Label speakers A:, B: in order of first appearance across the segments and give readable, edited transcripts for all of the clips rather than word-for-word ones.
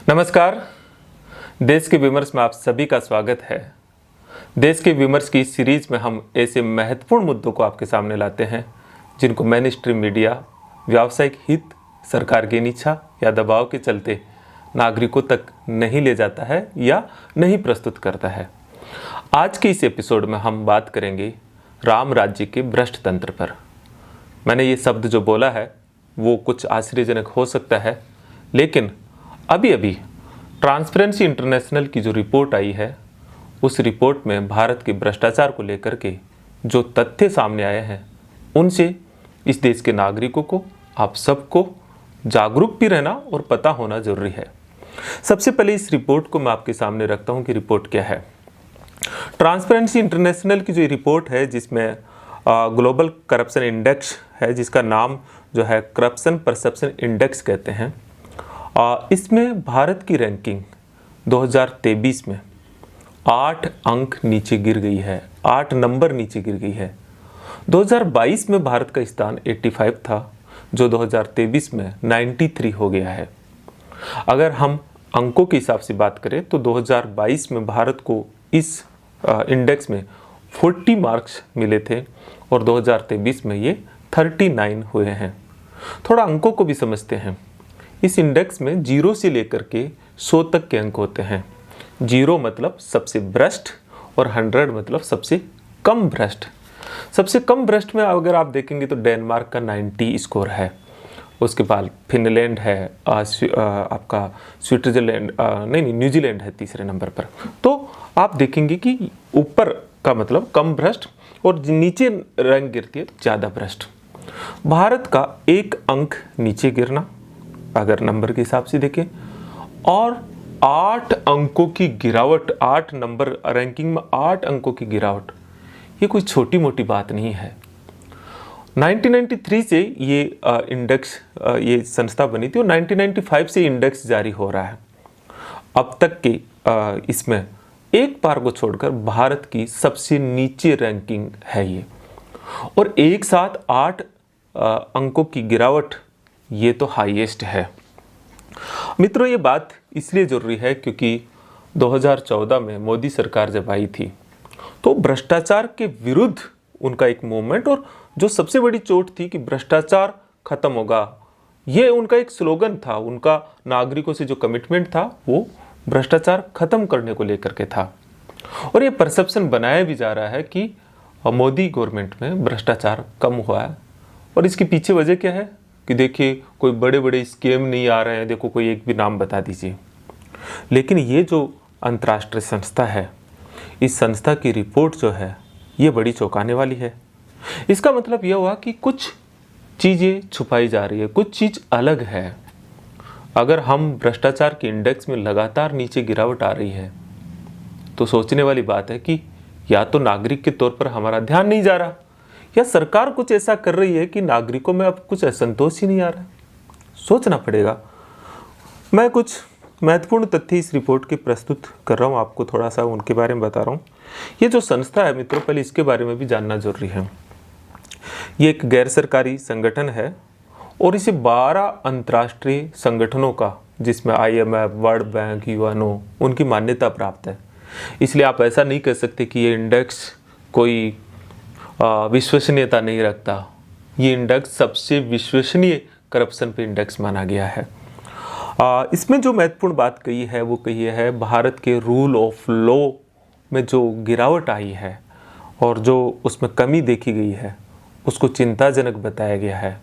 A: नमस्कार। देश के विमर्श में आप सभी का स्वागत है। देश के विमर्श की इस सीरीज में हम ऐसे महत्वपूर्ण मुद्दों को आपके सामने लाते हैं जिनको मेन स्ट्रीम मीडिया व्यावसायिक हित, सरकार की इच्छा या दबाव के चलते नागरिकों तक नहीं ले जाता है या नहीं प्रस्तुत करता है। आज के इस एपिसोड में हम बात करेंगे राम राज्य के भ्रष्ट तंत्र पर। मैंने ये शब्द जो बोला है वो कुछ आश्चर्यजनक हो सकता है, लेकिन अभी ट्रांसपेरेंसी इंटरनेशनल की जो रिपोर्ट आई है उस रिपोर्ट में भारत के भ्रष्टाचार को लेकर के जो तथ्य सामने आए हैं उनसे इस देश के नागरिकों को, आप सबको जागरूक भी रहना और पता होना जरूरी है। सबसे पहले इस रिपोर्ट को मैं आपके सामने रखता हूं कि रिपोर्ट क्या है। ट्रांसपेरेंसी इंटरनेशनल की जो रिपोर्ट है जिसमें ग्लोबल करप्शन इंडेक्स है, जिसका नाम जो है करप्शन परसेप्शन इंडेक्स कहते हैं, इसमें भारत की रैंकिंग 2023 में 8 अंक नीचे गिर गई है, 8 नंबर नीचे गिर गई है। 2022 में भारत का स्थान 85 था, जो 2023 में 93 हो गया है। अगर हम अंकों के हिसाब से बात करें तो 2022 में भारत को इस इंडेक्स में 40 मार्क्स मिले थे और 2023 में ये 39 हुए हैं। थोड़ा अंकों को भी समझते हैं। इस इंडेक्स में 0 से लेकर के 100 तक के अंक होते हैं। 0 मतलब सबसे भ्रष्ट और 100 मतलब सबसे कम भ्रष्ट। सबसे कम भ्रष्ट में अगर आप देखेंगे तो डेनमार्क का 90 स्कोर है, उसके बाद फिनलैंड है, आपका स्विट्जरलैंड न्यूजीलैंड है तीसरे नंबर पर। तो आप देखेंगे कि ऊपर का मतलब कम भ्रष्ट और नीचे रैंक गिरती है तो ज़्यादा भ्रष्ट। भारत का 1 अंक नीचे गिरना अगर नंबर के हिसाब से देखें और 8 अंकों की गिरावट, 8 नंबर रैंकिंग में 8 अंकों की गिरावट, ये कोई छोटी मोटी बात नहीं है। 1993 से ये इंडेक्स, ये संस्था बनी थी और 1995 से इंडेक्स जारी हो रहा है। अब तक के इसमें एक बार को छोड़कर भारत की सबसे नीचे रैंकिंग है ये, और एक साथ 8 अंकों की गिरावट, ये तो हाईएस्ट है। मित्रों, ये बात इसलिए जरूरी है क्योंकि 2014 में मोदी सरकार जब आई थी तो भ्रष्टाचार के विरुद्ध उनका एक मूवमेंट, और जो सबसे बड़ी चोट थी कि भ्रष्टाचार खत्म होगा, ये उनका एक स्लोगन था। उनका नागरिकों से जो कमिटमेंट था वो भ्रष्टाचार खत्म करने को लेकर के था। और ये परसेप्शन बनाया भी जा रहा है कि मोदी गवर्नमेंट में भ्रष्टाचार कम हुआ है। और इसके पीछे वजह क्या है कि देखिए कोई बड़े बड़े स्कीम नहीं आ रहे हैं, देखो कोई एक भी नाम बता दीजिए। लेकिन ये जो अंतर्राष्ट्रीय संस्था है, इस संस्था की रिपोर्ट जो है ये बड़ी चौंकाने वाली है। इसका मतलब यह हुआ कि कुछ चीज़ें छुपाई जा रही है, कुछ चीज़ अलग है। अगर हम भ्रष्टाचार के इंडेक्स में लगातार नीचे गिरावट आ रही है तो सोचने वाली बात है कि या तो नागरिक के तौर पर हमारा ध्यान नहीं जा रहा, या सरकार कुछ ऐसा कर रही है कि नागरिकों में अब कुछ असंतोष ही नहीं आ रहा। सोचना पड़ेगा। मैं कुछ महत्वपूर्ण तथ्य इस रिपोर्ट के प्रस्तुत कर रहा हूँ, आपको थोड़ा सा उनके बारे में बता रहा हूँ। ये जो संस्था है मित्रों, पहले इसके बारे में भी जानना जरूरी है। ये एक गैर सरकारी संगठन है और इसे 12 अंतर्राष्ट्रीय संगठनों का, जिसमें IMF, वर्ल्ड बैंक, UNO, उनकी मान्यता प्राप्त है। इसलिए आप ऐसा नहीं कह सकते कि ये इंडेक्स कोई विश्वसनीयता नहीं रखता। ये इंडेक्स सबसे विश्वसनीय करप्शन पे इंडेक्स माना गया है। इसमें जो महत्वपूर्ण बात कही है वो कही है भारत के रूल ऑफ लॉ में जो गिरावट आई है और जो उसमें कमी देखी गई है उसको चिंताजनक बताया गया है।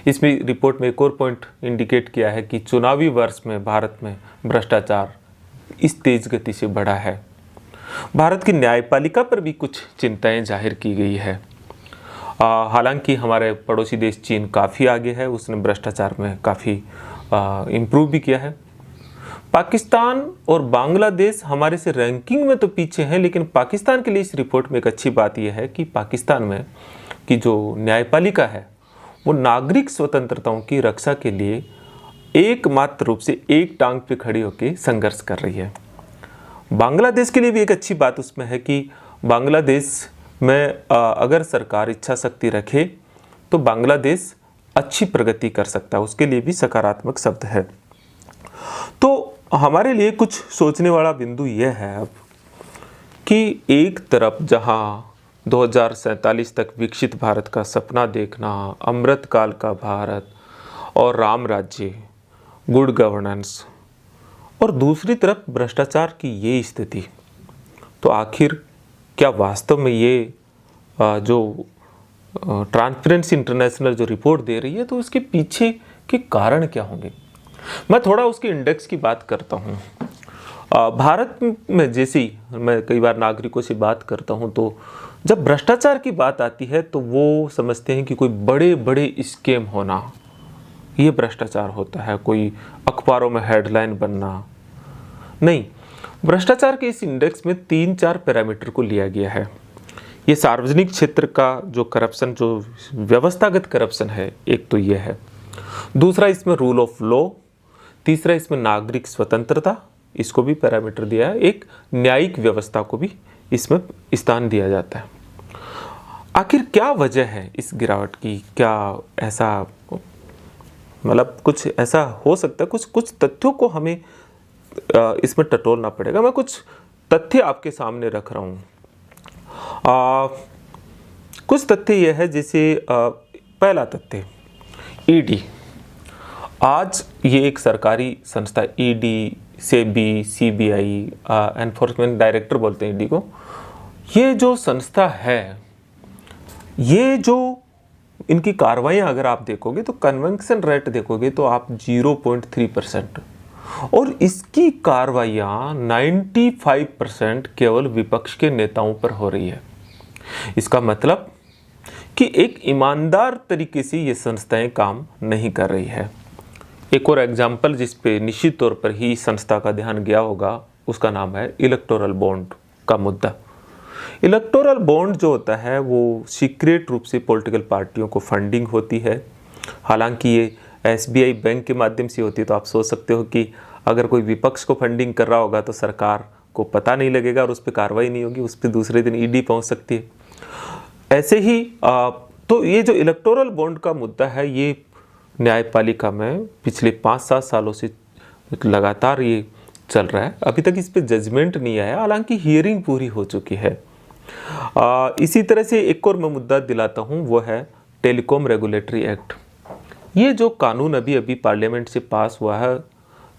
A: इसमें रिपोर्ट में एक और पॉइंट इंडिकेट किया है कि चुनावी वर्ष में भारत में भ्रष्टाचार इस तेज गति से बढ़ा है। भारत की न्यायपालिका पर भी कुछ चिंताएं जाहिर की गई है। हालांकि हमारे पड़ोसी देश चीन काफ़ी आगे है, उसने भ्रष्टाचार में काफ़ी इम्प्रूव भी किया है। पाकिस्तान और बांग्लादेश हमारे से रैंकिंग में तो पीछे हैं, लेकिन पाकिस्तान के लिए इस रिपोर्ट में एक अच्छी बात यह है कि पाकिस्तान में की जो न्यायपालिका है वो नागरिक स्वतंत्रताओं की रक्षा के लिए एकमात्र रूप से एक टांग पे खड़ी होकर संघर्ष कर रही है। बांग्लादेश के लिए भी एक अच्छी बात उसमें है कि बांग्लादेश में अगर सरकार इच्छा शक्ति रखे तो बांग्लादेश अच्छी प्रगति कर सकता है, उसके लिए भी सकारात्मक शब्द है। तो हमारे लिए कुछ सोचने वाला बिंदु यह है अब कि एक तरफ जहां 2047 तक विकसित भारत का सपना देखना, अमृत काल का भारत और राम राज्य, गुड गवर्नेंस, और दूसरी तरफ भ्रष्टाचार की ये स्थिति, तो आखिर क्या वास्तव में ये जो ट्रांसपेरेंसी इंटरनेशनल जो रिपोर्ट दे रही है तो उसके पीछे के कारण क्या होंगे? मैं थोड़ा उसके इंडेक्स की बात करता हूँ। भारत में जैसे ही मैं कई बार नागरिकों से बात करता हूँ तो जब भ्रष्टाचार की बात आती है तो वो समझते हैं कि कोई बड़े बड़े स्कैम होना ये भ्रष्टाचार होता है, कोई अखबारों में हेडलाइन बनना नहीं। भ्रष्टाचार के इस इंडेक्स में 3-4 पैरामीटर को लिया गया है। ये सार्वजनिक क्षेत्र का जो करप्शन, जो व्यवस्थागत करप्शन है, एक तो ये है। दूसरा इसमें रूल ऑफ लॉ, तीसरा इसमें नागरिक स्वतंत्रता, इसको भी पैरामीटर दिया है। एक न्यायिक व्यवस्था को भी इसमें स्थान दिया जाता है। आखिर क्या वजह है इस गिरावट की? क्या ऐसा मतलब कुछ ऐसा हो सकता है? कुछ तथ्यों को हमें इसमें टटोलना पड़ेगा। मैं कुछ तथ्य आपके सामने रख रहा हूँ। कुछ तथ्य यह है, जैसे पहला तथ्य ईडी। आज ये एक सरकारी संस्था, ED, SEBI, CBI, enforcement director बोलते हैं ईडी को। ये जो संस्था है, ये जो इनकी कार्रवाइयाँ अगर आप देखोगे तो कन्वेंशन रेट देखोगे तो आप 0.3%, और इसकी कार्रवाइयाँ 95% केवल विपक्ष के नेताओं पर हो रही है। इसका मतलब कि एक ईमानदार तरीके से ये संस्थाएं काम नहीं कर रही है। एक और एग्जाम्पल जिस पे निश्चित तौर पर ही संस्था का ध्यान गया होगा, उसका नाम है इलेक्टोरल बॉन्ड का मुद्दा। इलेक्टोरल बॉन्ड जो होता है वो सीक्रेट रूप से पॉलिटिकल पार्टियों को फंडिंग होती है। हालांकि ये एसबीआई बैंक के माध्यम से होती है, तो आप सोच सकते हो कि अगर कोई विपक्ष को फंडिंग कर रहा होगा तो सरकार को पता नहीं लगेगा और उस पर कार्रवाई नहीं होगी, उस पर दूसरे दिन ईडी पहुंच सकती है। ऐसे ही तो ये जो इलेक्टोरल बॉन्ड का मुद्दा है, ये न्यायपालिका में पिछले 5-7 सालों से लगातार ये चल रहा है। अभी तक इस पे जजमेंट नहीं आया, हालांकि हियरिंग पूरी हो चुकी है। इसी तरह से एक और मैं मुद्दा दिलाता हूँ, वो है टेलीकॉम रेगुलेटरी एक्ट। ये जो कानून अभी अभी पार्लियामेंट से पास हुआ है,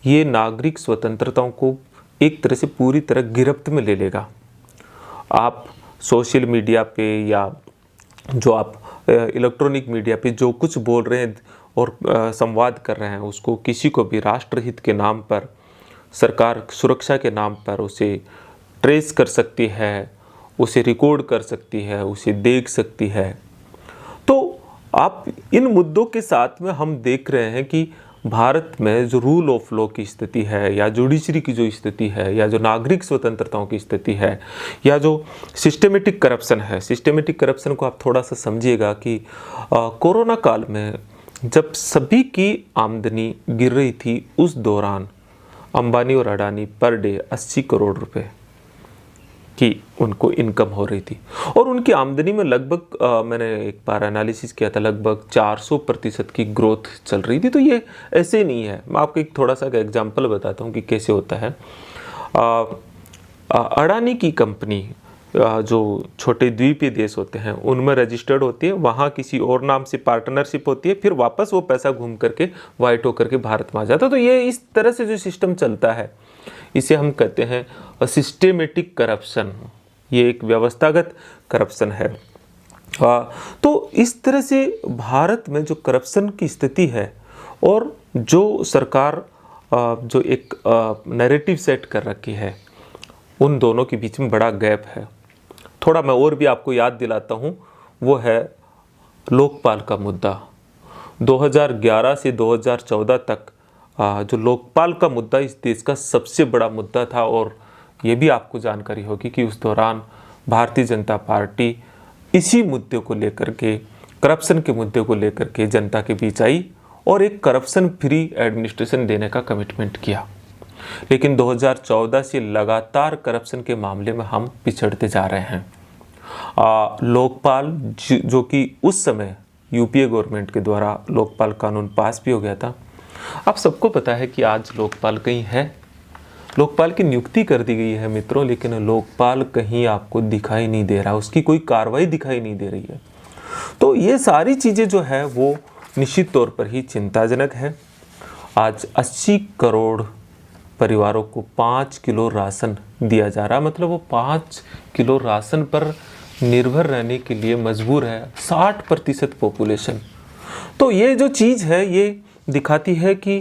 A: ये नागरिक स्वतंत्रताओं को एक तरह से पूरी तरह गिरफ्त में ले लेगा। आप सोशल मीडिया पे या जो आप इलेक्ट्रॉनिक मीडिया पे जो कुछ बोल रहे हैं और संवाद कर रहे हैं, उसको किसी को भी राष्ट्रहित के नाम पर, सरकार सुरक्षा के नाम पर उसे ट्रेस कर सकती है, उसे रिकॉर्ड कर सकती है, उसे देख सकती है। तो आप इन मुद्दों के साथ में हम देख रहे हैं कि भारत में जो रूल ऑफ लॉ की स्थिति है, या जुडिशरी की जो स्थिति है, या जो नागरिक स्वतंत्रताओं की स्थिति है, या जो सिस्टेमेटिक करप्शन है, सिस्टेमेटिक करप्शन को आप थोड़ा सा समझिएगा कि कोरोना काल में जब सभी की आमदनी गिर रही थी, उस दौरान अंबानी और अडानी पर डे 80 करोड़ रुपए की उनको इनकम हो रही थी, और उनकी आमदनी में लगभग मैंने एक बार एनालिसिस किया था, लगभग 400% की ग्रोथ चल रही थी। तो ये ऐसे नहीं है। मैं आपको एक थोड़ा सा एग्जांपल बताता हूँ कि कैसे होता है। अडानी की कंपनी जो छोटे द्वीपीय देश होते हैं उनमें रजिस्टर्ड होती है, वहाँ किसी और नाम से पार्टनरशिप होती है, फिर वापस वो पैसा घूम करके वाइट होकर के भारत में आ जाता है। तो ये इस तरह से जो सिस्टम चलता है, इसे हम कहते हैं सिस्टेमेटिक करप्शन। ये एक व्यवस्थागत करप्शन है। तो इस तरह से भारत में जो करप्शन की स्थिति है और जो सरकार जो एक नैरेटिव सेट कर रखी है, उन दोनों के बीच में बड़ा गैप है। थोड़ा मैं और भी आपको याद दिलाता हूँ, वो है लोकपाल का मुद्दा। 2011 से 2014 तक जो लोकपाल का मुद्दा इस देश का सबसे बड़ा मुद्दा था, और ये भी आपको जानकारी होगी कि उस दौरान भारतीय जनता पार्टी इसी मुद्दे को लेकर के, करप्शन के मुद्दे को लेकर के जनता के बीच आई और एक करप्शन फ्री एडमिनिस्ट्रेशन देने का कमिटमेंट किया। लेकिन 2014 से लगातार करप्शन के मामले में हम पिछड़ते जा रहे हैं। लोकपाल जो कि उस समय यूपीए गवर्नमेंट के द्वारा लोकपाल कानून पास भी हो गया था। आप सबको पता है कि आज लोकपाल कहीं है लोकपाल की नियुक्ति कर दी गई है मित्रों, लेकिन लोकपाल कहीं आपको दिखाई नहीं दे रहा, उसकी कोई कार्रवाई दिखाई नहीं दे रही है। तो ये सारी चीज़ें जो है वो निश्चित तौर पर ही चिंताजनक है। आज 80 करोड़ परिवारों को 5 किलो राशन दिया जा रहा है, मतलब वो 5 किलो राशन पर निर्भर रहने के लिए मजबूर है 60% पॉपुलेशन। तो ये जो चीज़ है ये दिखाती है कि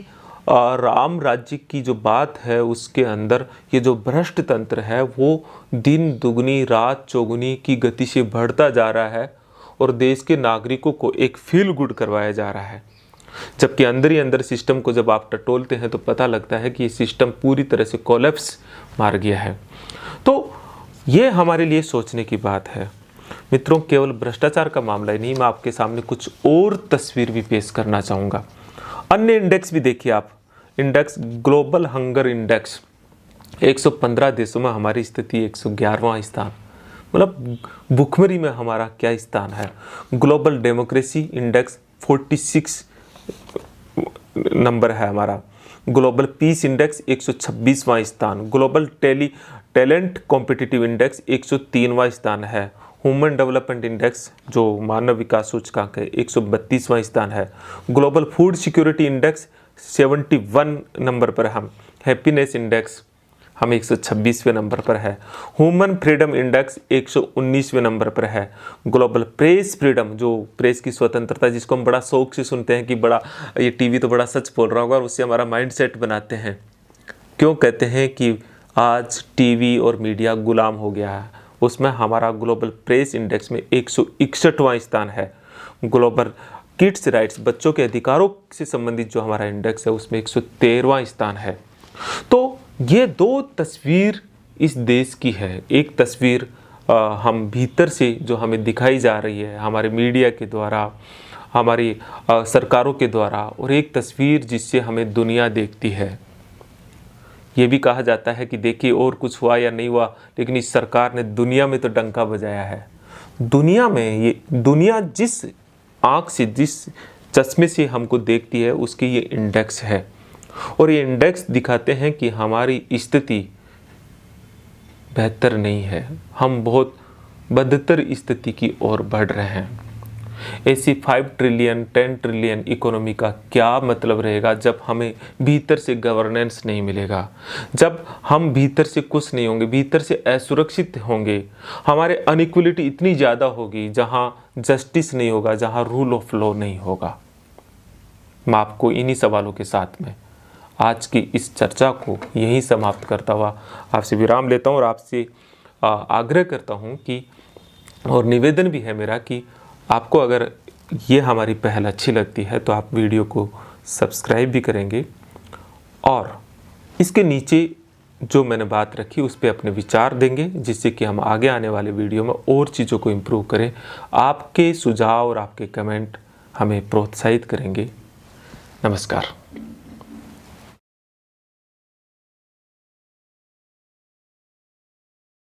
A: राम राज्य की जो बात है उसके अंदर ये जो भ्रष्ट तंत्र है वो दिन दुगनी रात चौगुनी की गति से बढ़ता जा रहा है और देश के नागरिकों को एक फील गुड करवाया जा रहा है, जबकि अंदर ही अंदर सिस्टम को जब आप टटोलते हैं तो पता लगता है कि ये सिस्टम पूरी तरह से कोलैप्स मार गया है। तो ये हमारे लिए सोचने की बात है मित्रों। केवल भ्रष्टाचार का मामला ही नहीं, मैं आपके सामने कुछ और तस्वीर भी पेश करना चाहूँगा। अन्य इंडेक्स भी देखिए आप, इंडेक्स ग्लोबल हंगर इंडेक्स 115 देशों में हमारी स्थिति 111वां स्थान, मतलब भुखमरी में हमारा क्या स्थान है। ग्लोबल डेमोक्रेसी इंडेक्स 46 नंबर है हमारा। ग्लोबल पीस इंडेक्स 126वां स्थान। ग्लोबल टैलेंट कॉम्पिटिटिव इंडेक्स 103वां स्थान है। ह्यूमन डेवलपमेंट इंडेक्स जो मानव विकास सूचकांक है 132वां स्थान है। Global food security index 71 number पर हम। हैप्पीनेस इंडेक्स हम 126वें नंबर पर है। ह्यूमन फ्रीडम इंडेक्स 119वें नंबर पर है। ग्लोबल प्रेस फ्रीडम, जो प्रेस की स्वतंत्रता जिसको हम बड़ा शौक से सुनते हैं कि बड़ा ये टीवी तो बड़ा सच बोल रहा होगा और उससे हमारा माइंड सेट बनाते हैं। क्यों कहते हैं कि आज टीवी और मीडिया गुलाम हो गया है, उसमें हमारा ग्लोबल प्रेस इंडेक्स में 161वां स्थान है। ग्लोबल किड्स राइट्स, बच्चों के अधिकारों से संबंधित जो हमारा इंडेक्स है उसमें 113वां स्थान है। तो ये दो तस्वीर इस देश की है। एक तस्वीर हम भीतर से जो हमें दिखाई जा रही है हमारे मीडिया के द्वारा, हमारी सरकारों के द्वारा, और एक तस्वीर जिससे हमें दुनिया देखती है। ये भी कहा जाता है कि देखिए और कुछ हुआ या नहीं हुआ, लेकिन इस सरकार ने दुनिया में तो डंका बजाया है। दुनिया में ये दुनिया जिस आँख से जिस चश्मे से हमको देखती है उसकी ये इंडेक्स है, और ये इंडेक्स दिखाते हैं कि हमारी स्थिति बेहतर नहीं है, हम बहुत बदतर स्थिति की ओर बढ़ रहे हैं। ऐसी 5 ट्रिलियन 10 ट्रिलियन इकोनॉमी का क्या मतलब रहेगा जब हमें भीतर से गवर्नेंस नहीं मिलेगा, जब हम भीतर से कुछ नहीं होंगे, भीतर से असुरक्षित होंगे, हमारे अनइक्वलिटी इतनी ज़्यादा होगी, जहाँ जस्टिस नहीं होगा, जहाँ रूल ऑफ लॉ नहीं होगा। मैं आपको इन्हीं सवालों के साथ में आज की इस चर्चा को यहीं समाप्त करता हुआ आपसे विराम लेता हूँ और आपसे आग्रह करता हूँ कि, और निवेदन भी है मेरा कि आपको अगर ये हमारी पहल अच्छी लगती है तो आप वीडियो को सब्सक्राइब भी करेंगे और इसके नीचे जो मैंने बात रखी उस पर अपने विचार देंगे, जिससे कि हम आगे आने वाले वीडियो में और चीज़ों को इम्प्रूव करें। आपके सुझाव और आपके कमेंट हमें प्रोत्साहित करेंगे। नमस्कार।